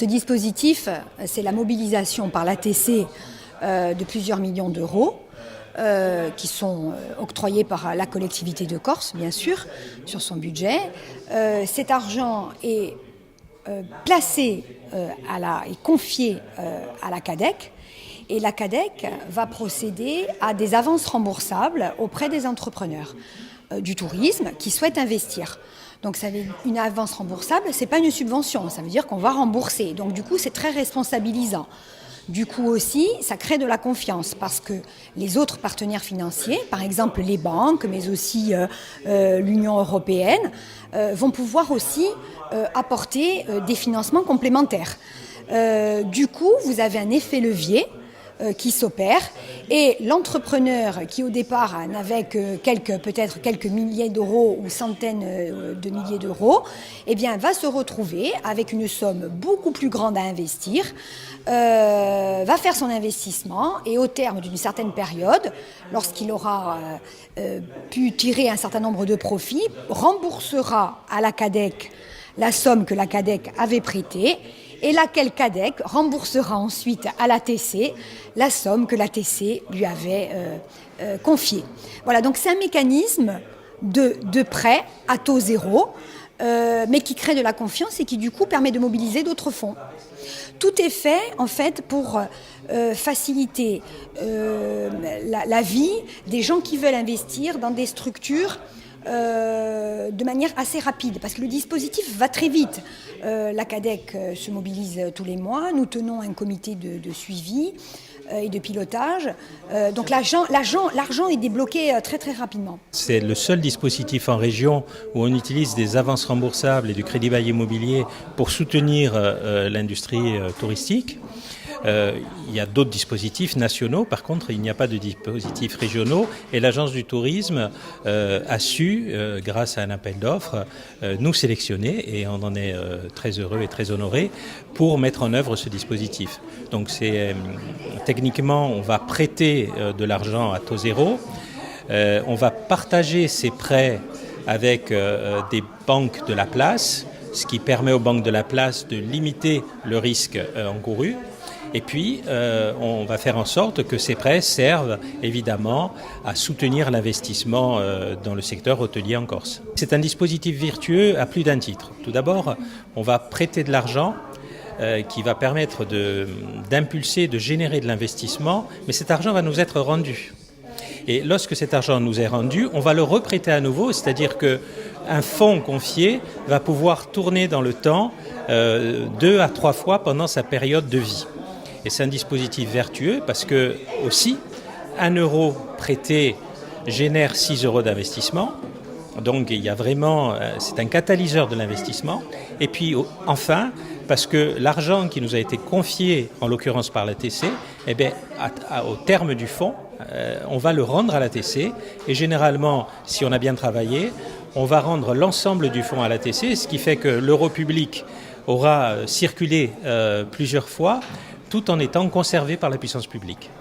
Ce dispositif, c'est la mobilisation par l'ATC de plusieurs millions d'euros qui sont octroyés par la collectivité de Corse, bien sûr, sur son budget. Cet argent est placé et confié à la CADEC. Et la CADEC va procéder à des avances remboursables auprès des entrepreneurs du tourisme qui souhaitent investir. Donc ça veut dire une avance remboursable, ce n'est pas une subvention, ça veut dire qu'on va rembourser. Donc du coup, c'est très responsabilisant. Du coup aussi, ça crée de la confiance parce que les autres partenaires financiers, par exemple les banques, mais aussi l'Union européenne, vont pouvoir aussi apporter des financements complémentaires. Du coup, vous avez un effet levier qui s'opère et l'entrepreneur qui au départ n'avait que peut-être quelques milliers d'euros ou centaines de milliers d'euros, eh bien va se retrouver avec une somme beaucoup plus grande à investir, va faire son investissement et au terme d'une certaine période, lorsqu'il aura pu tirer un certain nombre de profits, remboursera à la CADEC la somme que la CADEC avait prêtée et laquelle CADEC remboursera ensuite à l'ATC la somme que l'ATC lui avait confiée. Voilà, donc c'est un mécanisme de prêt à taux zéro, mais qui crée de la confiance et qui du coup permet de mobiliser d'autres fonds. Tout est fait en fait pour faciliter la vie des gens qui veulent investir dans des structures de manière assez rapide, parce que le dispositif va très vite. La CADEC se mobilise tous les mois, nous tenons un comité de suivi et de pilotage, donc l'argent est débloqué très très rapidement. C'est le seul dispositif en région où on utilise des avances remboursables et du crédit bail immobilier pour soutenir l'industrie touristique. Il y a d'autres dispositifs nationaux, par contre il n'y a pas de dispositifs régionaux et l'Agence du tourisme a su, grâce à un appel d'offres, nous sélectionner et on en est très heureux et très honorés pour mettre en œuvre ce dispositif. Donc techniquement on va prêter de l'argent à taux zéro, on va partager ces prêts avec des banques de la place, ce qui permet aux banques de la place de limiter le risque encouru. Et puis, on va faire en sorte que ces prêts servent évidemment à soutenir l'investissement dans le secteur hôtelier en Corse. C'est un dispositif vertueux à plus d'un titre. Tout d'abord, on va prêter de l'argent qui va permettre d'impulser, de générer de l'investissement, mais cet argent va nous être rendu. Et lorsque cet argent nous est rendu, on va le reprêter à nouveau, c'est-à-dire qu'un fonds confié va pouvoir tourner dans le temps 2 à 3 fois pendant sa période de vie. Et c'est un dispositif vertueux parce que, aussi, 1 euro prêté génère 6 euros d'investissement. Donc, il y a vraiment, c'est un catalyseur de l'investissement. Et puis, enfin, parce que l'argent qui nous a été confié, en l'occurrence par l'ATC, eh bien, au terme du fonds, on va le rendre à l'ATC. Et généralement, si on a bien travaillé, on va rendre l'ensemble du fonds à l'ATC, ce qui fait que l'euro public aura circulé plusieurs fois, tout en étant conservé par la puissance publique.